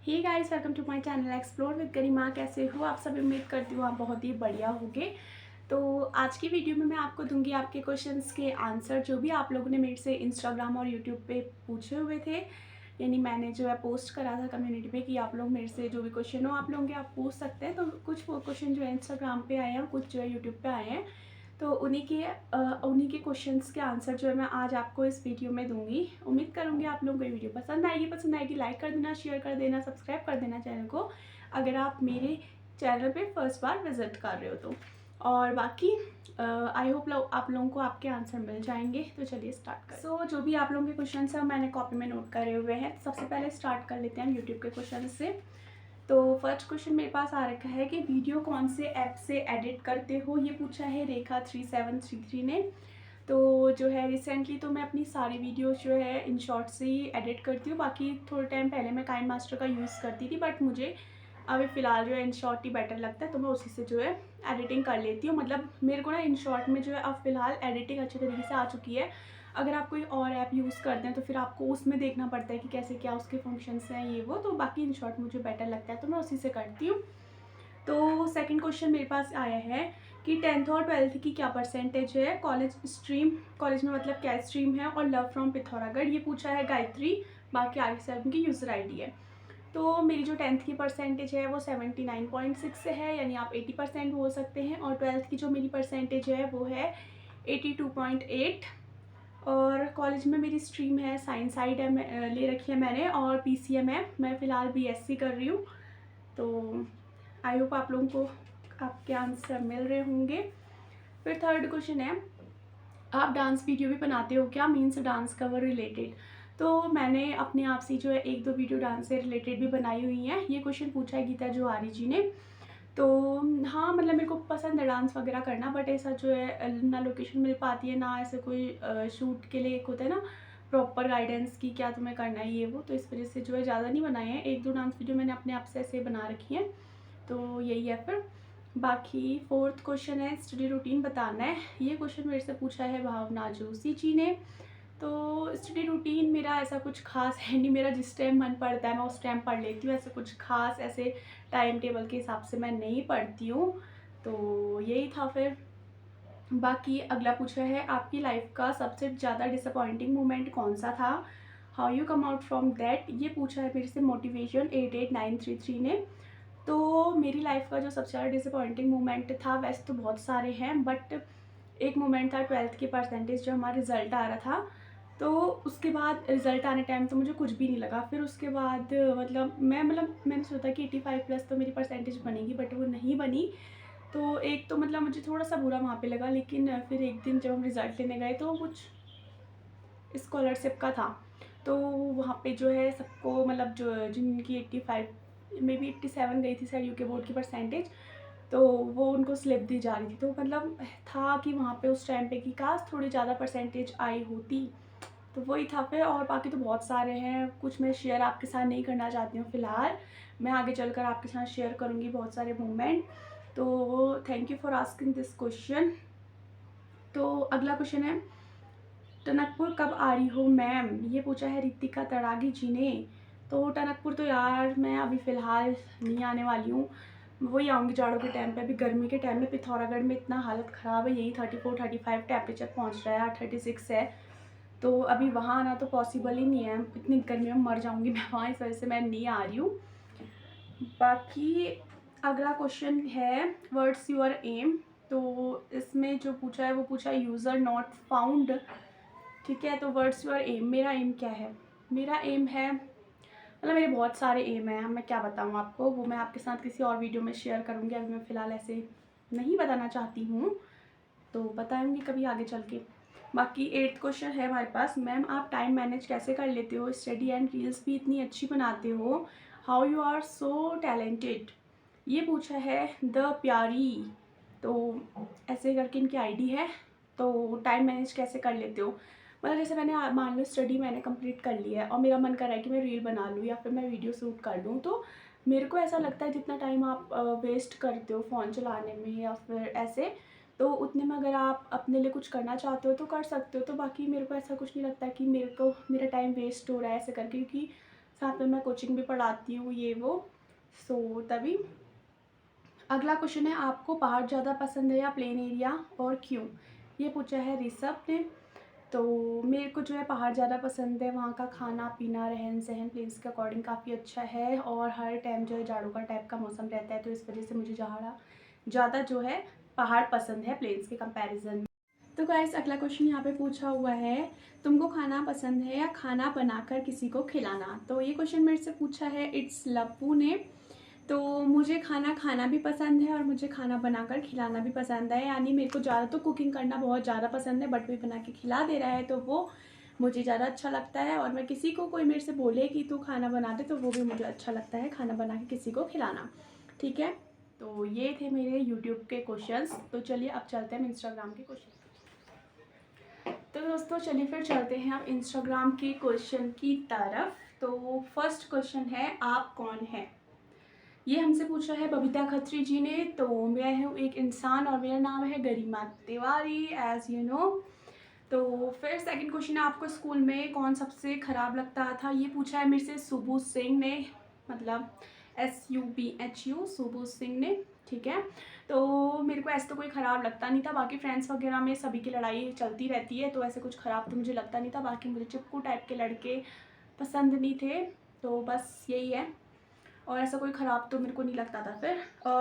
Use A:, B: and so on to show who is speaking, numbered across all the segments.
A: Hey guys, welcome to my channel explore with Garima. कैसे हो आप सब? उम्मीद करती हूँ आप बहुत ही बढ़िया होंगे। तो आज की वीडियो में मैं आपको दूंगी आपके क्वेश्चंस के आंसर, जो भी आप लोगों ने मेरे से इंस्टाग्राम और यूट्यूब पे पूछे हुए थे। यानी मैंने जो है पोस्ट करा था कम्युनिटी पे कि आप लोग मेरे से जो भी क्वेश्चन हो आप लोगों के आप पूछ सकते हैं। तो कुछ वो क्वेश्चन जो है इंस्टाग्राम पे आए हैं, कुछ जो है यूट्यूब पे आए हैं। तो उन्हीं के क्वेश्चंस के आंसर जो है मैं आज आपको इस वीडियो में दूंगी। उम्मीद करूंगी आप लोगों को ये वीडियो पसंद आएगी लाइक कर देना, शेयर कर देना, सब्सक्राइब कर देना चैनल को, अगर आप मेरे चैनल पे फर्स्ट बार विजिट कर रहे हो तो। और बाकी आई होप आप लोगों को आपके आंसर मिल जाएंगे। तो चलिए स्टार्ट करें। सो जो भी आप लोगों के क्वेश्चन हैं मैंने कॉपी में नोट करे हुए हैं। सबसे पहले स्टार्ट कर लेते हैं यूट्यूब के क्वेश्चन से। तो फर्स्ट क्वेश्चन मेरे पास आ रखा है कि वीडियो कौन से ऐप से एडिट करते हो, ये पूछा है रेखा 3733 ने। तो जो है रिसेंटली तो मैं अपनी सारी वीडियोस जो है इन शॉर्ट से ही एडिट करती हूँ। बाकी थोड़े टाइम पहले मैं काइन मास्टर का यूज़ करती थी, बट मुझे अभी फ़िलहाल जो है इन शॉर्ट ही बेटर लगता है, तो मैं उसी से जो है एडिटिंग कर लेती हूँ। मतलब मेरे को ना इन शॉर्ट में जो है अब फ़िलहाल एडिटिंग अच्छे तरीके से आ चुकी है। अगर आप कोई और ऐप यूज़ करते हैं तो फिर आपको उसमें देखना पड़ता है कि कैसे क्या उसके फंक्शंस हैं ये वो। तो बाकी इन शॉर्ट मुझे बेटर लगता है, तो मैं उसी से करती हूँ। तो सेकंड क्वेश्चन मेरे पास आया है कि 10th और 12th की क्या परसेंटेज है, कॉलेज स्ट्रीम, कॉलेज में मतलब क्या स्ट्रीम है, और लव फ्रॉम पिथौरागढ़, ये पूछा है गायत्री। बाकी आगे से उनकी यूज़र आईडी है। तो मेरी जो 10th की परसेंटेज है वो 79.6 है, यानी आप 80% बोल सकते हैं। और 12th की जो मेरी परसेंटेज है वो है 82.8। और कॉलेज में मेरी स्ट्रीम है साइंस साइड है, ले रखी है मैंने, और पीसीएम है। मैं फ़िलहाल बीएससी कर रही हूँ। तो आई होप आप लोगों को आपके आंसर मिल रहे होंगे। फिर थर्ड क्वेश्चन है, आप डांस वीडियो भी बनाते हो क्या, मीन्स डांस कवर रिलेटेड। तो मैंने अपने आप से जो है एक दो वीडियो डांस से रिलेटेड भी बनाई हुई हैं। ये क्वेश्चन पूछा है गीता जोहारी जी ने। तो हाँ, मतलब मेरे को पसंद है डांस वगैरह करना, बट ऐसा जो है ना लोकेशन मिल पाती है, ना ऐसे कोई शूट के लिए एक होता है ना प्रॉपर गाइडेंस की क्या तुम्हें करना है ये वो। तो इस वजह से जो है ज़्यादा नहीं बनाए हैं। एक दो डांस वीडियो मैंने अपने आप से ऐसे बना रखी हैं। तो यही है। फिर बाकी फोर्थ क्वेश्चन है स्टडी रूटीन बताना है। ये क्वेश्चन मेरे से पूछा है भावना जोशी जी ने। तो स्टडी रूटीन मेरा ऐसा कुछ खास है नहीं, मेरा जिस टाइम मन पड़ता है मैं उस टाइम पढ़ लेती हूँ। ऐसा कुछ खास ऐसे टाइम टेबल के हिसाब से मैं नहीं पढ़ती हूँ। तो यही था। फिर बाकी अगला पूछा है आपकी लाइफ का सबसे ज़्यादा डिसअपॉइंटिंग मोमेंट कौन सा था, how you come out from that, ये पूछा है मेरे से मोटिवेशन 88933 ने। तो मेरी लाइफ का जो सबसे ज़्यादा डिसअपॉइंटिंग मोमेंट था, वैसे तो बहुत सारे हैं, बट एक मोमेंट था 12th की परसेंटेज, जो हमारा रिज़ल्ट आ रहा था। तो उसके बाद रिज़ल्ट आने टाइम तो मुझे कुछ भी नहीं लगा। फिर उसके बाद मैंने सोचा कि 85+ तो मेरी परसेंटेज बनेगी, बट वो नहीं बनी। तो एक तो मतलब मुझे थोड़ा सा बुरा वहाँ पे लगा, लेकिन फिर एक दिन जब हम रिज़ल्ट लेने गए तो कुछ स्कॉलरशिप का था। तो वहाँ पे जो है सबको मतलब जो जिनकी 85 मे बी 87 गई थी शायद यूके बोर्ड की परसेंटेज, तो वो उनको स्लिप दी जा रही थी। तो मतलब था कि वहाँ पे उस टाइम पे कि काश थोड़ी ज़्यादा परसेंटेज आई होती। तो वही था। फिर और बाकी तो बहुत सारे हैं, कुछ मैं शेयर आपके साथ नहीं करना चाहती हूँ फ़िलहाल। मैं आगे चलकर आपके साथ शेयर करूँगी बहुत सारे मोमेंट। तो thank you for asking this question. तो अगला क्वेश्चन है, टनकपुर कब आ रही हो मैम, ये पूछा है रितिका तड़ागी जी ने। तो टनकपुर तो यार मैं अभी फ़िलहाल नहीं आने वाली हूँ। वही आऊँगी जाड़ों के टाइम पे। अभी गर्मी के टाइम में पिथौरागढ़ में इतना हालत ख़राब है, यही 34-35 टेम्परेचर पहुँच रहा है, 36 है। तो अभी वहाँ आना तो पॉसिबल ही नहीं है, इतनी गर्मी में मर जाऊँगी मैं वहाँ, इस वजह से मैं नहीं आ रही हूँ। बाकी अगला क्वेश्चन है वर्ड्स यूर एम। तो इसमें जो पूछा है वो पूछा है यूज़र नॉट फाउंड। ठीक है, तो वर्ड्स योर एम, मेरा एम क्या है। मेरा एम है, मतलब मेरे बहुत सारे एम हैं, मैं क्या बताऊँ आपको, वो मैं आपके साथ किसी और वीडियो में शेयर करूँगी। अभी मैं फ़िलहाल ऐसे नहीं बताना चाहती हूँ, तो बताऊँगी कभी आगे चल के। बाकी 8th क्वेश्चन है हमारे पास, मैम आप टाइम मैनेज कैसे कर लेते हो, स्टडी एंड रील्स भी इतनी अच्छी बनाते हो, how you are so talented, ये पूछा है द प्यारी। तो ऐसे करके इनकी आईडी है। तो टाइम मैनेज कैसे कर लेते हो, मतलब जैसे मैंने मान लो स्टडी मैंने कंप्लीट कर लिया है और मेरा मन कर रहा है कि मैं रील बना लूँ या फिर मैं वीडियो शूट कर लूँ। तो मेरे को ऐसा लगता है जितना टाइम आप वेस्ट करते हो फ़ोन चलाने में या फिर ऐसे, तो उतने में अगर आप अपने लिए कुछ करना चाहते हो तो कर सकते हो। तो बाकी मेरे को ऐसा कुछ नहीं लगता कि मेरे को मेरा टाइम वेस्ट हो रहा है ऐसे करके, क्योंकि साथ में मैं कोचिंग भी पढ़ाती हूँ ये वो, सो तभी। अगला क्वेश्चन है, आपको पहाड़ ज़्यादा पसंद है या प्लेन एरिया और क्यों? ये पूछा है ऋषभ ने। तो मेरे को जो है पहाड़ ज़्यादा पसंद है, वहाँ का खाना पीना रहन सहन प्लेस के अकॉर्डिंग काफ़ी अच्छा है, और हर टाइम जो है जाड़ों का टाइप का मौसम रहता है, तो इस वजह से मुझे ज़्यादा जो है पहाड़ पसंद है प्लेन्स के कंपैरिजन में। तो गाइस अगला क्वेश्चन यहाँ पे पूछा हुआ है, तुमको खाना पसंद है या खाना बनाकर किसी को खिलाना? तो ये क्वेश्चन मेरे से पूछा है इट्स लप्पू ने। तो मुझे खाना खाना भी पसंद है और मुझे खाना बनाकर खिलाना भी पसंद है, यानी मेरे को ज़्यादा तो कुकिंग करना बहुत ज़्यादा पसंद है, बट कोई बना के खिला दे रहा है तो वो मुझे ज़्यादा अच्छा लगता है। और मैं किसी को, कोई मेरे से बोले कि तू खाना बना दे, तो वो भी मुझे अच्छा लगता है खाना बना के किसी को खिलाना। ठीक है, तो ये थे मेरे यूट्यूब के क्वेश्चंस। तो चलिए अब चलते हैं इंस्टाग्राम के क्वेश्चन। तो दोस्तों चलिए फिर चलते हैं अब इंस्टाग्राम के क्वेश्चन की तरफ। तो फर्स्ट क्वेश्चन है, आप कौन हैं? ये हमसे पूछा है बबीता खत्री जी ने। तो मैं हूँ एक इंसान और मेरा नाम है गरिमा तिवारी, एज यू नो। तो फिर सेकंड क्वेश्चन है, आपको स्कूल में कौन सबसे ख़राब लगता था? ये पूछा है मेरे से सुबू सिंह ने, मतलब SUBHU, सुबू सिंह ने। ठीक है, तो मेरे को ऐसे तो कोई ख़राब लगता नहीं था, बाकी फ्रेंड्स वगैरह में सभी की लड़ाई चलती रहती है, तो ऐसे कुछ ख़राब तो मुझे लगता नहीं था। बाकी मुझे चिपकू टाइप के लड़के पसंद नहीं थे, तो बस यही है, और ऐसा कोई ख़राब तो मेरे को नहीं लगता था। फिर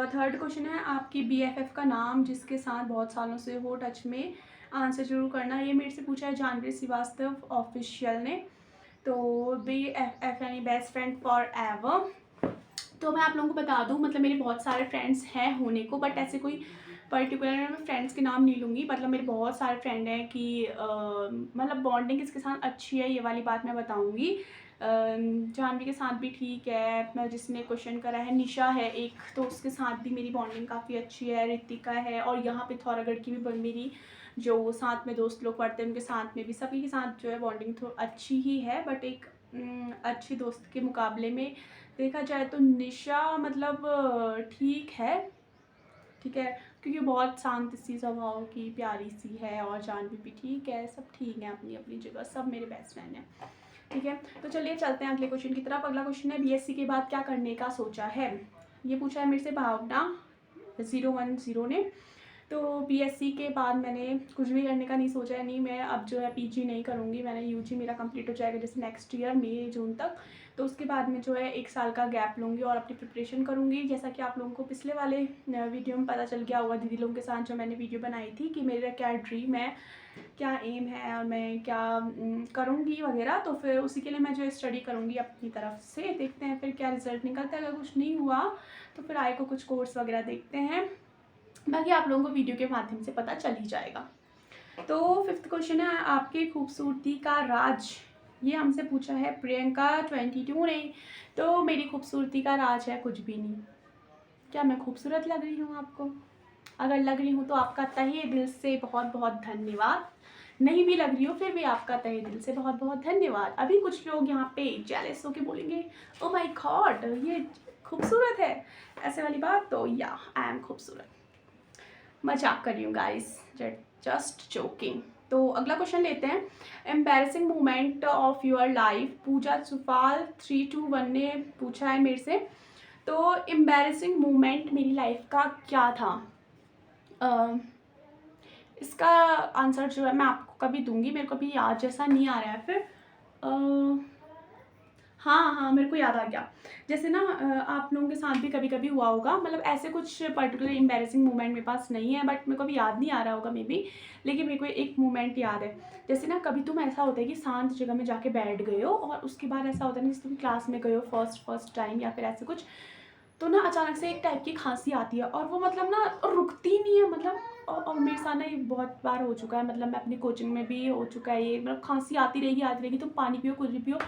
A: थर्ड क्वेश्चन है, आपकी BFF का नाम जिसके साथ बहुत सालों से हो टच में, आंसर जरूर करना। ये मेरे से पूछा है जानवी श्रीवास्तव ऑफिशियल ने। तो BFF यानी बेस्ट फ्रेंड फॉर एवर। तो मैं आप लोगों को बता दूं, मतलब मेरे बहुत सारे फ्रेंड्स हैं होने को, बट ऐसे कोई पर्टिकुलर मैं फ्रेंड्स के नाम नहीं लूँगी। मतलब मेरे बहुत सारे फ्रेंड हैं कि मतलब बॉन्डिंग किसके साथ अच्छी है, ये वाली बात मैं बताऊँगी। जानवी के साथ भी ठीक है, मैं जिसने क्वेश्चन करा है निशा है एक, तो उसके साथ भी मेरी बॉन्डिंग काफ़ी अच्छी है। रितिका है, और यहाँ पिथौरागढ़ की भी मेरी जो साथ में दोस्त लोग पढ़ते हैं उनके साथ में भी, सभी के साथ जो है बॉन्डिंग थोड़ी अच्छी ही है, बट एक अच्छी दोस्त के मुकाबले में देखा जाए तो निशा मतलब ठीक है, ठीक है, क्योंकि बहुत शांत सी स्वभाव की प्यारी सी है, और जानवी भी ठीक है, सब ठीक है अपनी अपनी जगह, सब मेरे बेस्ट फ्रेंड हैं। ठीक है, तो चलिए चलते हैं अगले क्वेश्चन की तरफ। अगला क्वेश्चन है, BSc के बाद क्या करने का सोचा है? ये पूछा है मेरे से भावना 010 ने। तो BSc के बाद मैंने कुछ भी करने का नहीं सोचा है, नहीं मैं अब जो है PG नहीं करूँगी, मैंने UG मेरा कंप्लीट हो जाएगा जैसे नेक्स्ट ईयर मई जून तक। तो उसके बाद में जो है 1 साल का गैप लूँगी और अपनी प्रिपरेशन करूँगी। जैसा कि आप लोगों को पिछले वाले वीडियो में पता चल गया होगा, दीदी लोगों के साथ जो मैंने वीडियो बनाई थी कि मेरा क्या ड्रीम है, क्या एम है, और मैं क्या करूँगी वगैरह। तो फिर उसी के लिए मैं जो स्टडी करूँगी अपनी तरफ से, देखते हैं फिर क्या रिज़ल्ट निकलता है। अगर कुछ नहीं हुआ तो फिर आगे को कुछ कोर्स वगैरह देखते हैं, बाकी आप लोगों को वीडियो के माध्यम से पता चल ही जाएगा। तो फिफ्थ क्वेश्चन है, आपकी खूबसूरती का राज? ये हमसे पूछा है प्रियंका 22 ने। तो मेरी खूबसूरती का राज है कुछ भी नहीं। क्या मैं खूबसूरत लग रही हूँ आपको? अगर लग रही हूँ तो आपका तहे दिल से बहुत बहुत धन्यवाद, नहीं भी लग रही हो फिर भी आपका तहे दिल से बहुत बहुत धन्यवाद। अभी कुछ लोग यहाँ पे जेलस होके बोलेंगे ओ माय गॉड ये खूबसूरत है, ऐसे वाली बात। तो या आई एम खूबसूरत, मजाक कर रही हूँ गाइस, जस्ट जोकिंग। तो अगला क्वेश्चन लेते हैं, embarrassing moment of your life? Pooja Chuphal 321 ने पूछा है मेरे से। तो एम्बैरेसिंग मोमेंट मेरी लाइफ का क्या था, इसका आंसर जो है मैं आपको कभी दूंगी, मेरे को अभी याद जैसा नहीं आ रहा है। फिर हाँ मेरे को याद आ गया, जैसे ना आप लोगों के साथ भी कभी कभी हुआ होगा, मतलब ऐसे कुछ पर्टिकुलर एम्बैरेसिंग मोमेंट मेरे पास नहीं है, बट मेरे को अभी याद नहीं आ रहा होगा मे बी, लेकिन मेरे को एक मोमेंट याद है। जैसे ना कभी तुम ऐसा होता है कि शांत जगह में जाके बैठ गए हो, और उसके बाद ऐसा होता है ना जैसे तुम क्लास में गए हो फर्स्ट टाइम या फिर ऐसे कुछ, तो ना अचानक से एक टाइप की खांसी आती है, और वो मतलब ना रुकती नहीं है, मतलब और मेरे साथ ना ये बहुत बार हो चुका है, मतलब मैं अपनी कोचिंग में भी हो चुका है ये, मतलब खांसी आती रहेगी, तुम पानी पियो कुछ भी पियो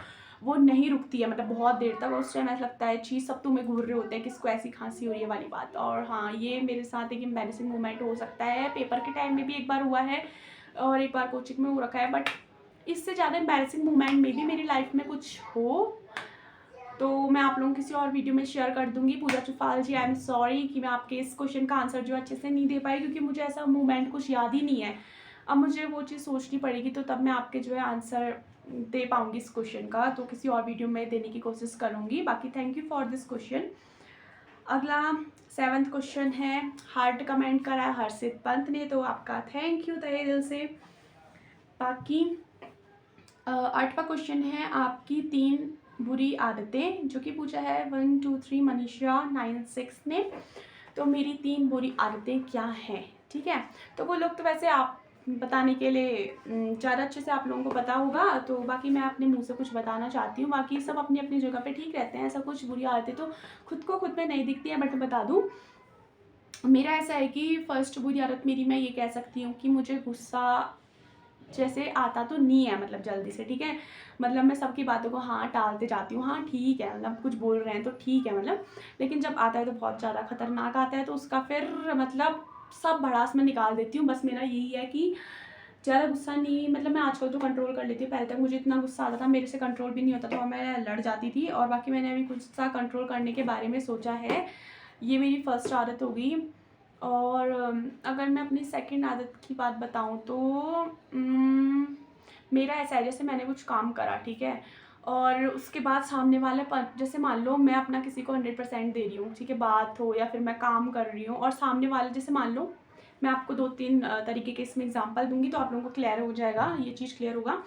A: वो नहीं रुकती है, मतलब बहुत देर तक। उस टाइम ऐसा लगता है चीज़ सब तुम्हें घूर रहे होते हैं किसको ऐसी खांसी हो रही है वाली बात। और हाँ ये मेरे साथ एक एम्बैरेसिंग मोमेंट हो सकता है, पेपर के टाइम में भी एक बार हुआ है और एक बार कोचिंग में हो रखा है, बट इससे ज़्यादा एम्बैरेसिंग मोमेंट में भी मेरी लाइफ में कुछ हो तो मैं आप लोगों को किसी और वीडियो में शेयर कर दूंगी। पूजा चुफाल जी आई एम सॉरी कि मैं आपके इस क्वेश्चन का आंसर जो अच्छे से नहीं दे पाई, क्योंकि मुझे ऐसा मोमेंट कुछ याद ही नहीं है। अब मुझे वो चीज़ सोचनी पड़ेगी, तो तब मैं आपके जो है आंसर दे पाऊँगी इस क्वेश्चन का, तो किसी और वीडियो में देने की कोशिश करूँगी। बाकी thank you for this question. अगला 7th क्वेश्चन है, हार्ट कमेंट करा है हर्षित पंत ने, तो आपका थैंक यू तहे दिल से। बाकी 8वां क्वेश्चन है, आपकी 3 बुरी आदतें, जो कि पूछा है 1 2 3 मनीषा 96 ने। तो मेरी 3 बुरी आदतें क्या हैं, ठीक है। तो वो लोग तो वैसे आप बताने के लिए ज़्यादा अच्छे से आप लोगों को पता होगा, तो बाकी मैं अपने मुंह से कुछ बताना चाहती हूँ। बाकी सब अपनी अपनी जगह पे ठीक रहते हैं, ऐसा कुछ बुरी आदतें तो खुद को खुद में नहीं दिखती है। बट बता दूँ, मेरा ऐसा है कि फर्स्ट बुरी आदत मेरी, मैं ये कह सकती हूँ कि मुझे गुस्सा जैसे आता तो नहीं है, मतलब जल्दी से, ठीक है। मतलब मैं सबकी बातों को हाँ टालते जाती हूँ, हाँ ठीक है, मतलब कुछ बोल रहे हैं तो ठीक है, मतलब। लेकिन जब आता है तो बहुत ज़्यादा खतरनाक आता है, तो उसका फिर मतलब सब भड़ास में निकाल देती हूँ। बस मेरा यही है कि ज़्यादा गुस्सा नहीं, मतलब मैं आजकल तो कंट्रोल कर लेती हूँ। पहले तक मुझे इतना गुस्सा आता था, मेरे से कंट्रोल भी नहीं होता था और मैं लड़ जाती थी। और बाकी मैंने अभी गुस्सा कंट्रोल करने के बारे में सोचा है, ये मेरी फर्स्ट आदत होगी। और अगर मैं अपनी सेकंड आदत की बात बताऊँ तो मेरा ऐसा है, जैसे मैंने कुछ काम करा, ठीक है, और उसके बाद सामने वाले पर, जैसे मान लो मैं अपना किसी को 100% दे रही हूँ, ठीक है, बात हो या फिर मैं काम कर रही हूँ, और सामने वाले, जैसे मान लो मैं आपको 2-3 तरीके के इसमें एग्जांपल दूंगी, तो आप लोगों को क्लियर हो जाएगा, ये चीज़ क्लियर होगा।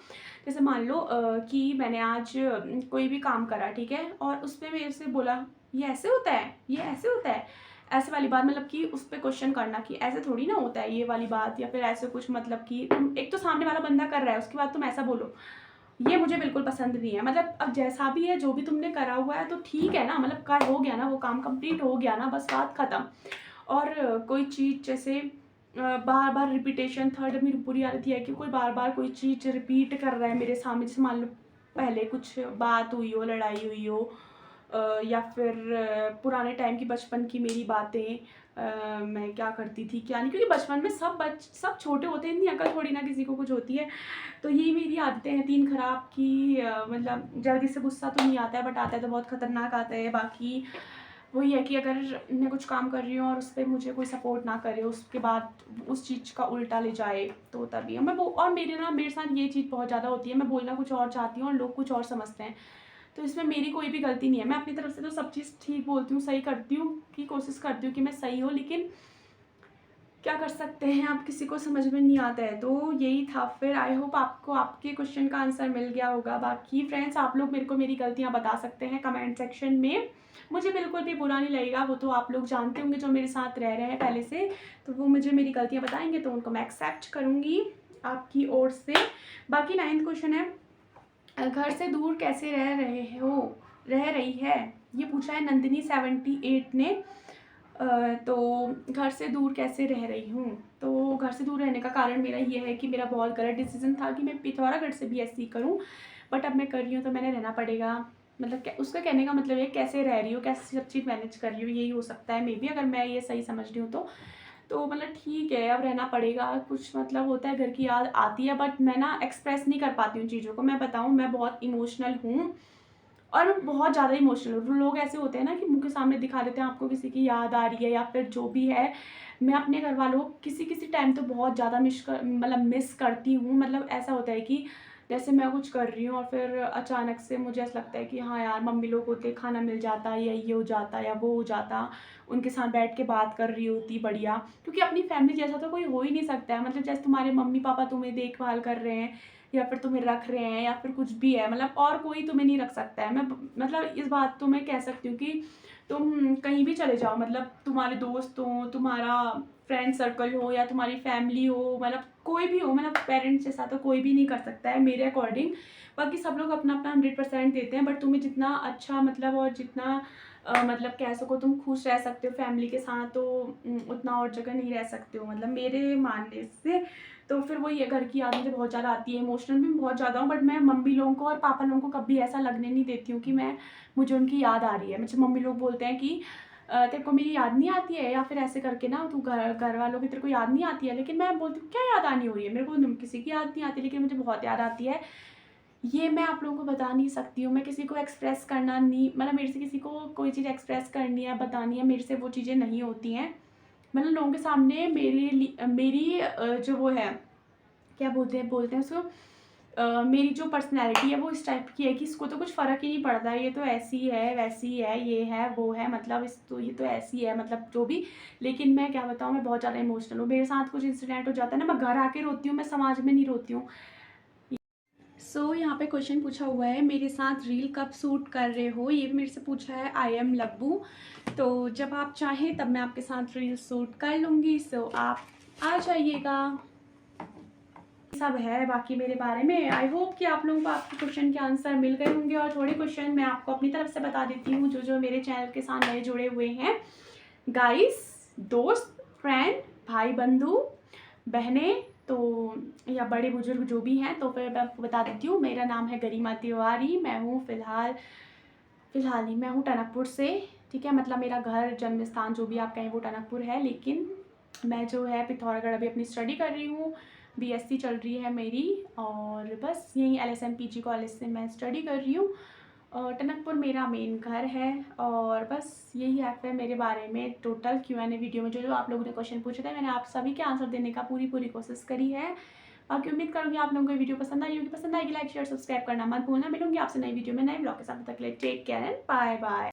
A: जैसे मान लो कि मैंने आज कोई भी काम करा, ठीक है, और उस पर मेरे से बोला ये ऐसे होता है, ये ऐसे होता है, ऐसे वाली बात, मतलब कि उस पर क्वेश्चन करना कि ऐसे थोड़ी ना होता है ये वाली बात, या फिर ऐसे कुछ, मतलब कि तुम, एक तो सामने वाला बंदा कर रहा है उसके बाद तुम ऐसा बोलो, ये मुझे बिल्कुल पसंद नहीं है। मतलब अब जैसा भी है, जो भी तुमने करा हुआ है तो ठीक है ना, मतलब कर हो गया ना, वो काम कंप्लीट हो गया ना, बस बात खत्म। और कोई चीज़ जैसे बार बार रिपीटेशन, थर्ड मेरी बुरी आदत है कि कोई बार बार कोई चीज़ रिपीट कर रहा है मेरे सामने। जैसे मान लो पहले कुछ बात हुई हो, लड़ाई हुई हो, या फिर पुराने टाइम की, बचपन की मेरी बातें, मैं क्या करती थी क्या नहीं, क्योंकि बचपन में सब छोटे होते हैं, इतनी अकल थोड़ी ना किसी को कुछ होती है। तो ये मेरी आदतें हैं 3 खराब की। मतलब जल्दी से गुस्सा तो नहीं आता है, बट आता है तो बहुत खतरनाक आता है। बाकी वही है कि अगर मैं कुछ काम कर रही हूँ और उस पर मुझे कोई सपोर्ट ना करे, उसके बाद उस चीज़ का उल्टा ले जाए, तो तभी मैं वो, और मेरे साथ ये चीज़ बहुत ज़्यादा होती है, मैं बोलना कुछ और चाहती हूँ और लोग कुछ और समझते हैं। तो इसमें मेरी कोई भी गलती नहीं है, मैं अपनी तरफ से तो सब चीज़ ठीक बोलती हूँ, सही करती हूँ, की कोशिश करती हूँ कि मैं सही हूँ, लेकिन क्या कर सकते हैं, आप किसी को समझ में नहीं आता है। तो यही था। फिर आई होप आपको आपके क्वेश्चन का आंसर मिल गया होगा। बाकी फ्रेंड्स, आप लोग मेरे को मेरी गलतियाँ बता सकते हैं कमेंट सेक्शन में, मुझे बिल्कुल भी बुरा नहीं लगेगा। वो तो आप लोग जानते होंगे जो मेरे साथ रह रहे हैं पहले से, तो वो मुझे मेरी गलतियाँ बताएंगे तो उनको मैं एक्सेप्ट करूँगी आपकी ओर से। बाकी 9th क्वेश्चन है, घर से दूर कैसे रह रही है, ये पूछा है नंदिनी 78 ने। तो घर से दूर कैसे रह रही हूँ, तो घर से दूर रहने का कारण मेरा ये है कि मेरा बहुत गलत डिसीजन था कि मैं पिथौरागढ़ से बीएससी करूँ, बट अब मैं कर रही हूँ तो मैंने रहना पड़ेगा। मतलब उसका कहने का मतलब है कैसे रह रही हूँ, कैसे सब चीज़ मैनेज कर रही हूँ, यही हो सकता है मे बी, अगर मैं ये सही समझ रही हूँ तो मतलब ठीक है, अब रहना पड़ेगा। कुछ मतलब होता है, घर की याद आती है, बट मैं ना एक्सप्रेस नहीं कर पाती हूँ चीज़ों को। मैं बताऊँ, मैं बहुत इमोशनल हूँ, और मैं बहुत ज़्यादा इमोशनल हूँ। लोग ऐसे होते हैं ना कि मुँह के सामने दिखा देते हैं आपको किसी की याद आ रही है या फिर जो भी है। मैं अपने घर वालों को किसी टाइम तो बहुत ज़्यादा मिस करती हूँ। मतलब ऐसा होता है कि जैसे मैं कुछ कर रही हूँ और फिर अचानक से मुझे ऐसा लगता है कि हाँ यार, मम्मी लोग होते, खाना मिल जाता, या ये हो जाता या वो हो जाता, उनके साथ बैठ के बात कर रही होती बढ़िया। क्योंकि अपनी फैमिली जैसा तो कोई हो ही नहीं सकता है। मतलब जैसे तुम्हारे मम्मी पापा तुम्हें देखभाल कर रहे हैं या फिर तुम्हें रख रहे हैं या फिर कुछ भी है, मतलब और कोई तुम्हें नहीं रख सकता है। मैं मतलब इस बात तो मैं कह सकती हूँ कि तुम कहीं भी चले जाओ, मतलब तुम्हारे दोस्त हो, तुम्हारा फ्रेंड सर्कल हो या तुम्हारी फैमिली हो, मतलब कोई भी हो, मतलब पेरेंट्स जैसा तो कोई भी नहीं कर सकता है मेरे अकॉर्डिंग। बाकी सब लोग अपना अपना 100% देते हैं, बट तुम्हें जितना अच्छा, मतलब और जितना मतलब कह सको तुम खुश रह सकते हो फैमिली के साथ, तो उतना और जगह नहीं रह सकते हो, मतलब मेरे मानने से। तो फिर वही है, घर की याद मुझे बहुत ज़्यादा आती है। इमोशनल भी बहुत ज़्यादा हूँ, बट मैं मम्मी लोगों को और पापा लोगों को कभी ऐसा लगने नहीं देती हूँ कि मुझे उनकी याद आ रही है। मुझे मम्मी लोग बोलते हैं कि तेरे को मेरी याद नहीं आती है, या फिर ऐसे करके ना, तू घर वालों की तेरे को याद नहीं आती है। लेकिन मैं बोलती हूँ क्या याद आनी हो रही है, मेरे को किसी की याद नहीं आती, लेकिन मुझे बहुत याद आती है। ये मैं आप लोगों को बता नहीं सकती हूँ। मैं किसी को एक्सप्रेस करना नहीं, मतलब मेरे से किसी को कोई चीज़ एक्सप्रेस करनी है, बतानी है, मेरे से वो चीज़ें नहीं होती हैं। मतलब लोगों के सामने मेरी जो वो है, क्या बोलते हैं उसको, मेरी जो पर्सनैलिटी है वो इस टाइप की है कि इसको तो कुछ फ़र्क ही नहीं पड़ता, ये तो ऐसी है, वैसी है, ये है, वो है, मतलब इस तो ये तो ऐसी है, मतलब जो भी। लेकिन मैं क्या बताऊँ, मैं बहुत ज़्यादा इमोशनल हूँ। मेरे साथ कुछ इंसिडेंट हो जाता है ना, मैं घर आके रोती हूँ, मैं समाज में नहीं रोती हूँ। यहाँ पे क्वेश्चन पूछा हुआ है, मेरे साथ रील कब शूट कर रहे हो? ये भी मेरे से पूछा है आई एम लब्बू। तो जब आप चाहें तब मैं आपके साथ रील शूट कर लूँगी, आप आ जाइएगा। सब है बाकी मेरे बारे में। आई होप कि आप लोगों को आपके क्वेश्चन के आंसर मिल गए होंगे, और थोड़े क्वेश्चन मैं आपको अपनी तरफ से बता देती हूँ, जो मेरे चैनल के साथ नए जुड़े हुए हैं। गाइस, दोस्त, फ्रेंड, भाई बंधु, बहनें, तो या बड़े बुजुर्ग जो भी हैं, तो फिर मैं आपको बता देती हूँ। मेरा नाम है गरिमा तिवारी। मैं हूँ फ़िलहाल ही मैं हूँ टनकपुर से, ठीक है। मतलब मेरा घर, जन्म स्थान जो भी आप कहें वो टनकपुर है, लेकिन मैं जो है पिथौरागढ़ अभी अपनी स्टडी कर रही हूँ। बीएससी चल रही है मेरी, और बस यहीं LSM-PG कॉलेज से मैं स्टडी कर रही हूँ। और टनकपुर मेरा मेन घर है, और बस यही है मेरे बारे में टोटल Q&A वीडियो में जो आप लोगों ने क्वेश्चन पूछे थे, मैंने आप सभी के आंसर देने का पूरी कोशिश करी है। बाकी उम्मीद करूँगी आप लोगों को वीडियो पसंद आई होगी। पसंद आएगी लाइक शेयर सब्सक्राइब करना मत भूलना। मिलूंगी आपसे नई वीडियो में नए ब्लॉग के साथ। तक के लिए take care and bye bye.